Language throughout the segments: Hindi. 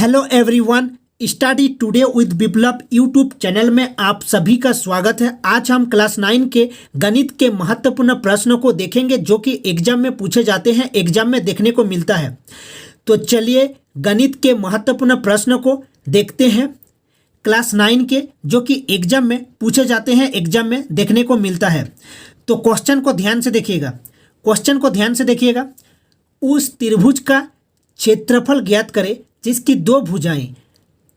Hello everyone, study today with Biplab YouTube channel में आप सभी का स्वागत है। आज हम क्लास 9 के गणित के महत्वपूर्ण प्रश्नों को देखेंगे जो कि एग्जाम में पूछे जाते हैं, एग्जाम में देखने को मिलता है। तो चलिए गणित के महत्वपूर्ण प्रश्नों को देखते हैं क्लास 9 के, जो कि एग्जाम में पूछे जाते हैं, एग्जाम में देखने को मिलता है। तो क्वेश्चन को ध्यान से देखिएगा। उस त्रिभुज का क्षेत्रफल ज्ञात करें जिसकी दो भुजाएं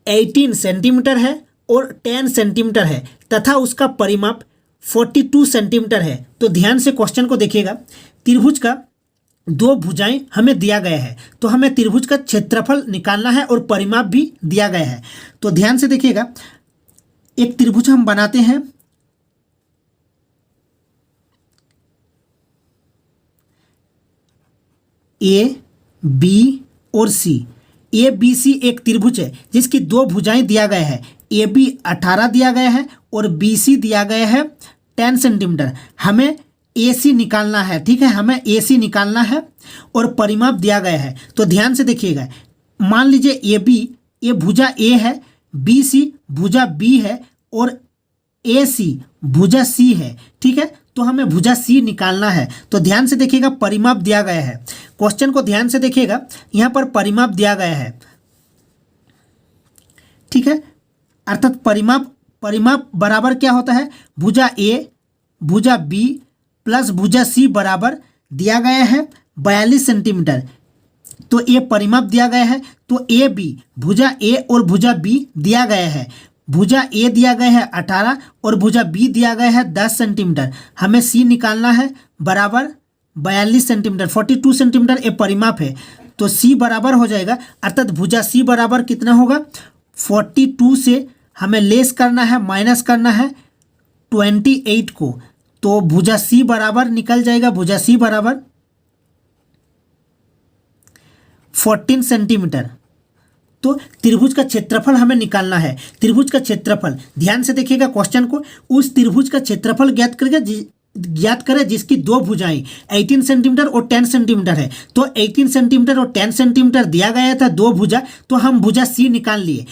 18 सेंटीमीटर है और 10 सेंटीमीटर है तथा उसका परिमाप 42 सेंटीमीटर है। तो ध्यान से क्वेश्चन को देखिएगा। त्रिभुज का दो भुजाएं हमें दिया गया है, तो हमें त्रिभुज का क्षेत्रफल निकालना है और परिमाप भी दिया गया है। तो ध्यान से देखिएगा, एक त्रिभुज हम बनाते हैं। ए बी और सी, ए बी सी एक त्रिभुज है जिसकी दो भुजाएं दिया गया है। ए बी 18 दिया गया है और बी सी दिया गया है 10 सेंटीमीटर। हमें ए सी निकालना है, ठीक है, हमें ए सी निकालना है और परिमाप दिया गया है। तो ध्यान से देखिएगा, मान लीजिए ए बी, ये भुजा ए है, बी सी भुजा बी है और ए सी भुजा सी है, ठीक है। तो हमें भुजा सी निकालना है। तो ध्यान से देखिएगा, परिमाप दिया गया है। क्वेश्चन को ध्यान से देखिएगा, यहां पर परिमाप दिया गया है, ठीक है। अर्थात परिमाप बराबर क्या होता है, भुजा ए भुजा बी प्लस भुजा सी बराबर दिया गया है 42 सेंटीमीटर। तो ये परिमाप दिया गया है। तो ए बी, भुजा ए और भुजा बी दिया गया है। भुजा ए दिया गया है 18 और भुजा बी दिया गया है 10 सेंटीमीटर। हमें सी निकालना है बराबर 42 सेंटीमीटर, 42 सेंटीमीटर ये परिमाप है। तो सी बराबर हो जाएगा, अर्थात भुजा सी बराबर कितना होगा, 42 से हमें लेस करना है, माइनस करना है 28 को। तो भुजा सी बराबर निकल जाएगा, भुजा सी बराबर 14 सेंटीमीटर। तो त्रिभुज का क्षेत्रफल हमें निकालना है। त्रिभुज का क्षेत्रफल, ध्यान से देखिएगा क्वेश्चन को। उस त्रिभुज का क्षेत्रफल ज्ञात करें जिसकी दो भुजाएं 18 सेंटीमीटर और 10 सेंटीमीटर है। तो 18 सेंटीमीटर और 10 सेंटीमीटर दिया गया था दो भुजा, तो हम भुजा सी निकाल लिए।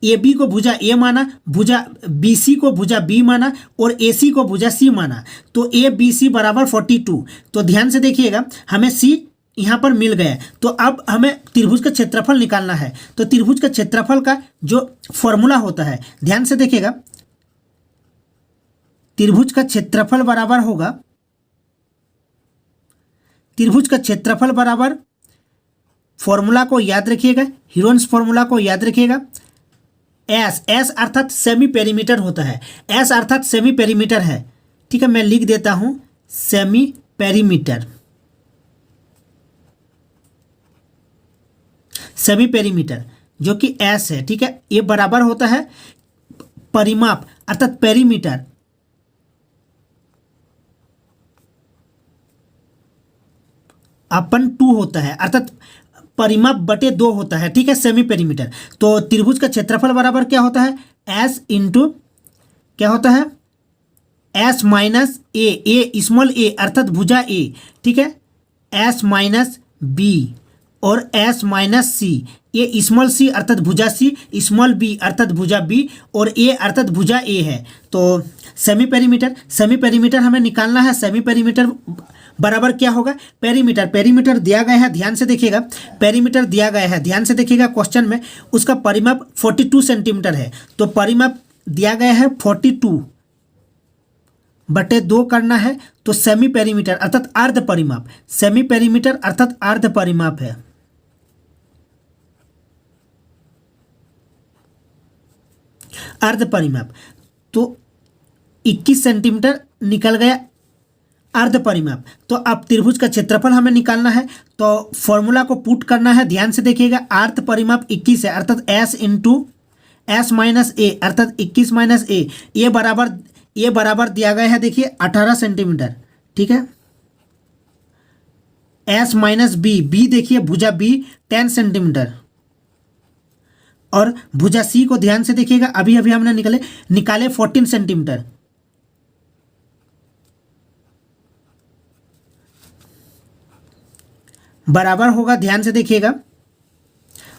ए बी को भुजा ए माना, भुजा बी सी को भुजा बी माना और ए सी को भुजा सी माना। तो ए बी सी बराबर 42। तो ध्यान से देखिएगा, हमें सी यहाँ पर मिल गया। तो अब हमें त्रिभुज का क्षेत्रफल निकालना है। तो त्रिभुज का क्षेत्रफल का जो फॉर्मूला होता है, ध्यान से देखिएगा, त्रिभुज का क्षेत्रफल बराबर होगा, त्रिभुज का क्षेत्रफल बराबर, फॉर्मूला को याद रखिएगा, हीरोन्स फॉर्मूला को याद रखिएगा। एस अर्थात सेमी पेरीमीटर होता है। एस अर्थात सेमी पेरीमीटर है, ठीक है। मैं लिख देता हूं सेमी पेरीमीटर, सेमी पेरीमीटर जो कि एस है, ठीक है। ये बराबर होता है परिमाप अर्थात पेरीमीटर अपन 2 होता है, अर्थात परिमाप बटे 2 होता है, ठीक है, सेमी पेरीमीटर। तो त्रिभुज का क्षेत्रफल बराबर क्या होता है, एस इंटू क्या होता है, एस माइनस ए स्मॉल ए अर्थात भुजा ए, ठीक है, एस माइनस बी और एस माइनस सी, ये स्मॉल सी अर्थात भुजा सी, स्मॉल बी अर्थात भुजा बी और ए अर्थात भुजा ए है। तो सेमी पेरीमीटर हमें निकालना है। सेमी पेरीमीटर बराबर क्या होगा, पेरीमीटर दिया गया है, ध्यान से देखिएगा, पेरीमीटर दिया गया है, ध्यान से देखिएगा क्वेश्चन में। उसका परिमाप 42 सेंटीमीटर है। तो परिमाप दिया गया है 42 बटे 2 करना है। तो सेमी पेरीमीटर अर्थात अर्ध परिमाप, सेमी पेरीमीटर अर्थात अर्ध परिमाप है। अर्ध परिमाप तो 21 सेंटीमीटर निकल गया अर्ध परिमाप। तो अब त्रिभुज का क्षेत्रफल हमें निकालना है। तो फॉर्मूला को पुट करना है, ध्यान से देखिएगा। अर्ध परिमाप 21 है, अर्थात एस इंटू एस माइनस ए अर्थात 21 माइनस ए। ये बराबर दिया गया है, देखिए 18 सेंटीमीटर, ठीक है। एस माइनस बी देखिए भुजा बी 10 सेंटीमीटर और भुजा सी को ध्यान से देखिएगा, अभी हमने निकाले 14 सेंटीमीटर। बराबर होगा, ध्यान से देखिएगा,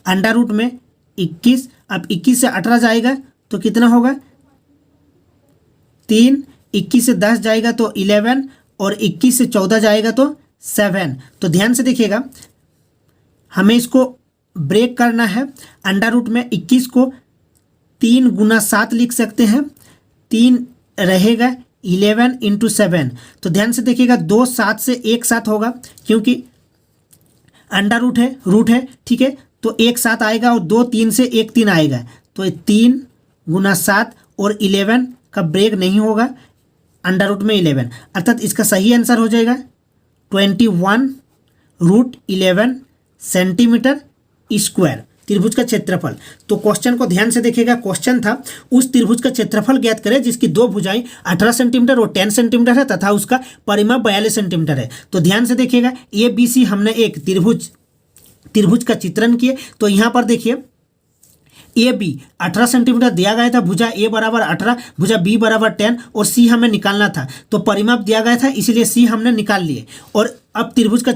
अंडर रूट में 21, अब 21 से 18 जाएगा तो कितना होगा 3, 21 से 10 जाएगा तो 11 और 21 से 14 जाएगा तो 7। तो ध्यान से देखिएगा, हमें इसको ब्रेक करना है। अंडर रूट में 21 को 3 गुना 7 लिख सकते हैं, 3 रहेगा 11 इंटू 7। तो ध्यान से देखिएगा 2 7 से एक साथ होगा क्योंकि अंडर रूट है ठीक है। तो एक साथ आएगा और 2 3 से एक 3 आएगा, तो 3 गुना 7 और 11 का ब्रेक नहीं होगा, अंडर रूट में 11, अर्थात इसका सही आंसर हो जाएगा 21√11 सेंटीमीटर स्क्वायर त्रिभुज का क्षेत्रफल। तो क्वेश्चन को ध्यान से देखिएगा, क्वेश्चन था उस त्रिभुज का क्षेत्रफल ज्ञात करें जिसकी दो भुजाएं 18 सेंटीमीटर और 10 सेंटीमीटर है तथा उसका परिमाप 42 सेंटीमीटर है। तो ध्यान से देखिएगा, ए बी सी हमने एक त्रिभुज का चित्रण किए। तो यहाँ पर देखिए ए बी 18 सेंटीमीटर दिया गया था, भुजा ए बराबर 18, भुजा बी बराबर 10 और सी हमें निकालना था। तो परिमाप दिया गया था इसीलिए सी हमने निकाल लिए। और अब त्रिभुज का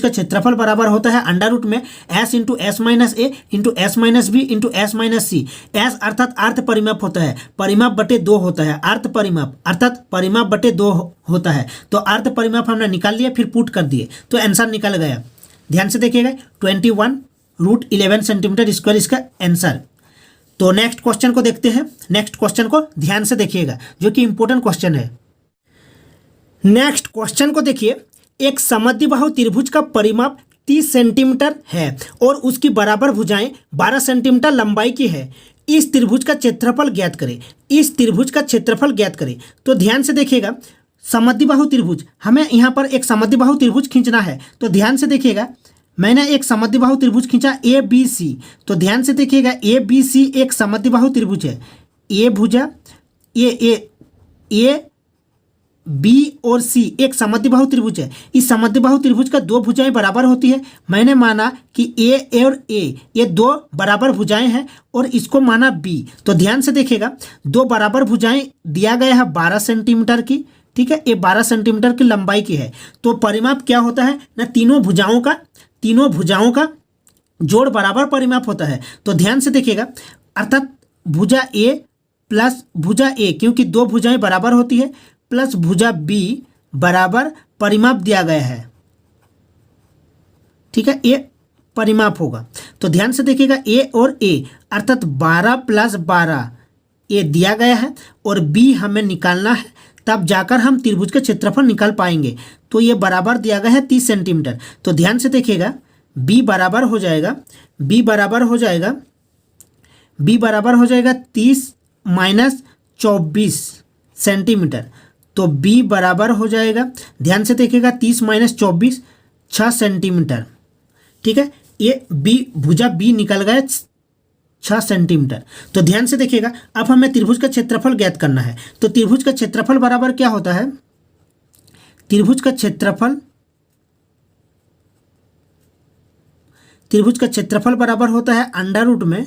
क्षेत्रफल बराबर होता है अंडर रूट में S into S minus A into S minus B into S minus C. S अर्थात अर्थ परिमाप होता है, परिमाप बटे 2 होता है, अर्थ परिमाप अर्थात परिमाप बटे 2 होता है। तो अर्थ परिमाप हमने निकाल लिया, फिर पुट कर दिए तो आंसर निकल गया। ध्यान से देखिएगा 21√11 सेंटीमीटर स्क्वायर इसका आंसर। तो नेक्स्ट क्वेश्चन को देखते हैं। नेक्स्ट क्वेश्चन को ध्यान से देखिएगा जो कि इंपॉर्टेंट क्वेश्चन है। नेक्स्ट क्वेश्चन को देखिए, एक समद्विबाहु त्रिभुज का परिमाप 30 सेंटीमीटर है और उसकी बराबर भुजाएं 12 सेंटीमीटर लंबाई की है। इस त्रिभुज का क्षेत्रफल ज्ञात करें। इस त्रिभुज का क्षेत्रफल ज्ञात करें। तो ध्यान से देखिएगा, समद्विबाहु त्रिभुज, हमें यहाँ पर एक समद्विबाहु त्रिभुज खींचना है। तो ध्यान से देखिएगा, मैंने एक समद्विबाहु त्रिभुज खींचा ए बी सी। तो ध्यान से देखिएगा, ए बी सी एक समद्विबाहु त्रिभुज है। ए भुजा ए बी और सी एक समद्विबाहु त्रिभुज है। इस समद्विबाहु त्रिभुज का दो भुजाएं बराबर होती है। मैंने माना कि ए और ए ये दो बराबर भुजाएं हैं और इसको माना बी। तो ध्यान से देखिएगा, दो बराबर भुजाएं दिया गया है 12 सेंटीमीटर की, ठीक है, ये 12 सेंटीमीटर की लंबाई की है। तो परिमाप क्या होता है ना, तीनों भुजाओं का जोड़ बराबर परिमाप होता है। तो ध्यान से देखिएगा, अर्थात भुजा ए प्लस भुजा ए, क्योंकि दो भुजाएं बराबर होती है, प्लस भुजा बी बराबर परिमाप दिया गया है, ठीक है, ये परिमाप होगा। तो ध्यान से देखिएगा, ए और ए अर्थात 12 प्लस 12 ये दिया गया है और बी हमें निकालना है, तब जाकर हम त्रिभुज का क्षेत्रफल निकाल पाएंगे। तो ये बराबर दिया गया है 30 सेंटीमीटर। तो ध्यान से देखिएगा, b बराबर हो जाएगा 30 माइनस 24 सेंटीमीटर। तो b बराबर हो जाएगा, ध्यान से देखिएगा, 30 माइनस 24 6 सेंटीमीटर, ठीक है। ये b भुजा b निकल गया 6 सेंटीमीटर। तो ध्यान से देखिएगा, अब हमें त्रिभुज का क्षेत्रफल ज्ञात करना है। तो त्रिभुज का क्षेत्रफल बराबर क्या होता है, त्रिभुज का क्षेत्रफल बराबर होता है अंडर रूट में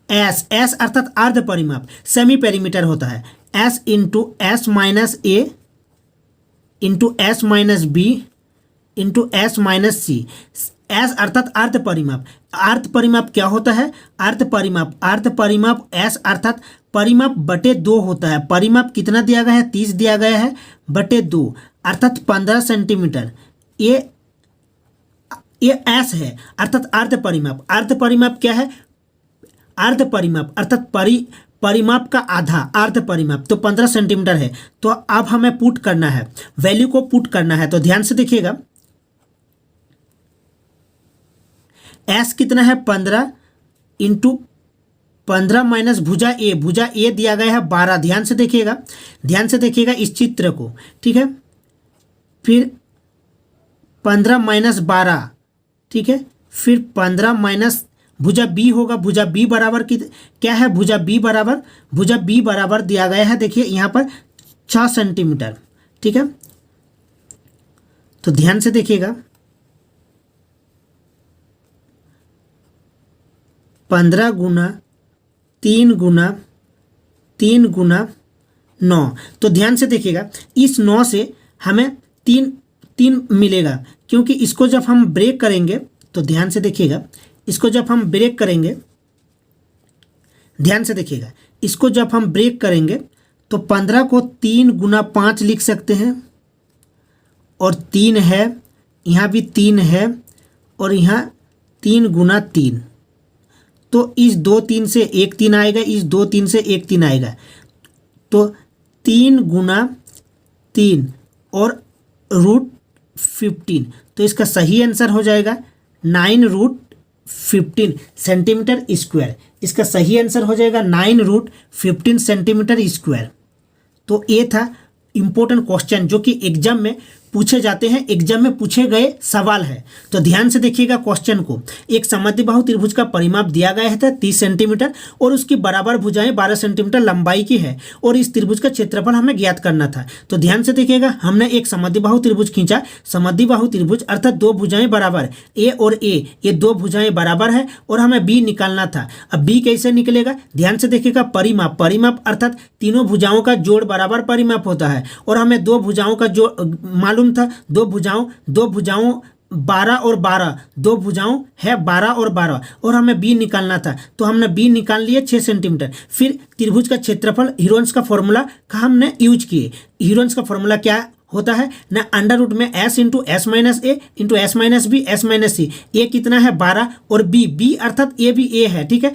एस अर्थात अर्ध परिमाप, सेमी पेरीमीटर होता है, S into S minus A into S minus B into S minus C. S अर्थात अर्ध परिमाप। अर्ध परिमाप क्या होता है, अर्ध परिमाप एस अर्थात परिमाप बटे 2 होता है। परिमाप कितना दिया गया है, 30 दिया गया है बटे 2 अर्थात 15 सेंटीमीटर। ये एस है अर्थात अर्ध परिमाप क्या है, अर्ध परिमाप अर्थात परिमाप का आधा, अर्ध परिमाप, तो 15 सेंटीमीटर है। तो अब हमें पुट करना है, वैल्यू को पुट करना है। तो ध्यान से देखिएगा, एस कितना है 15 इंटू 15 माइनस भुजा ए दिया गया है 12। ध्यान से देखिएगा इस चित्र को, ठीक है। फिर 15 माइनस 12, ठीक है, फिर 15 माइनस भुजा बी होगा। भुजा बी बराबर क्या है, भुजा बी बराबर दिया गया है, देखिए यहाँ पर 6 सेंटीमीटर, ठीक है। तो ध्यान से देखिएगा, 15 गुना 3 गुना 9। तो ध्यान से देखिएगा, इस 9 से हमें 3 3 मिलेगा, क्योंकि इसको जब हम ब्रेक करेंगे तो ध्यान से देखिएगा, इसको जब हम ब्रेक करेंगे, ध्यान से देखिएगा, इसको जब हम ब्रेक करेंगे तो 15 को 3 गुना 5 लिख सकते हैं, और 3 है, यहाँ भी 3 है, और यहाँ 3 गुना 3, तो इस 2 3 से एक 3 आएगा, इस 2 3 से एक 3 आएगा, तो 3 गुना 3 और रूट 15, तो इसका सही आंसर हो जाएगा 9√15 सेंटीमीटर स्क्वायर। इसका सही आंसर हो जाएगा 9√15 सेंटीमीटर स्क्वायर। तो ये था इम्पोर्टेंट क्वेश्चन जो कि एग्जाम में पूछे जाते हैं, एग्जाम में पूछे गए सवाल है। तो ध्यान से देखिएगा क्वेश्चन को। एक समद्विबाहु त्रिभुज का परिमाप दिया गया है 30 सेंटीमीटर और उसकी बराबर भुजाएं 12 सेंटीमीटर लंबाई की है और इस त्रिभुज का क्षेत्रफल हमें ज्ञात करना था। तो ध्यान से देखिएगा, हमने एक समद्विबाहु त्रिभुज खींचा। समद्विबाहु त्रिभुज अर्थात दो भुजाएं बराबर, ए और ए, ये दो भुजाएं बराबर है और हमें बी निकालना था। अब बी कैसे निकलेगा? ध्यान से देखिएगा, परिमाप, परिमाप अर्थात तीनों भुजाओं का जोड़ बराबर परिमाप होता है और हमें दो भुजाओं का जोड़ मालूम था। दो भुजाओं 12 और 12, दो भुजाओं है 12 और 12 और हमें बी निकालना था। तो हमने बी निकाल लिए 6 सेंटीमीटर। फिर त्रिभुज का क्षेत्रफल, हीरोन्स का फॉर्मूला का हमने यूज किए। हीरोन्स का फॉर्मूला क्या होता है ना, अंडर रूट में s into S minus A into S minus B S minus C. A कितना है 12 और बी अर्थात ए भी ए है, ठीक है,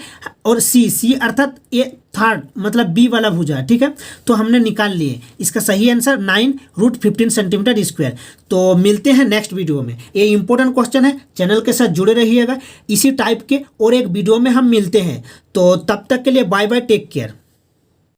और सी अर्थात ए थर्ड मतलब बी वाला भुजा, ठीक है। तो हमने निकाल लिए। इसका सही आंसर 9√15 सेंटीमीटर स्क्वायर। तो मिलते हैं नेक्स्ट वीडियो में। ये इंपॉर्टेंट क्वेश्चन है, चैनल के साथ जुड़े रहिएगा। इसी टाइप के और एक वीडियो में हम मिलते हैं। तो तब तक के लिए बाय बाय, टेक केयर।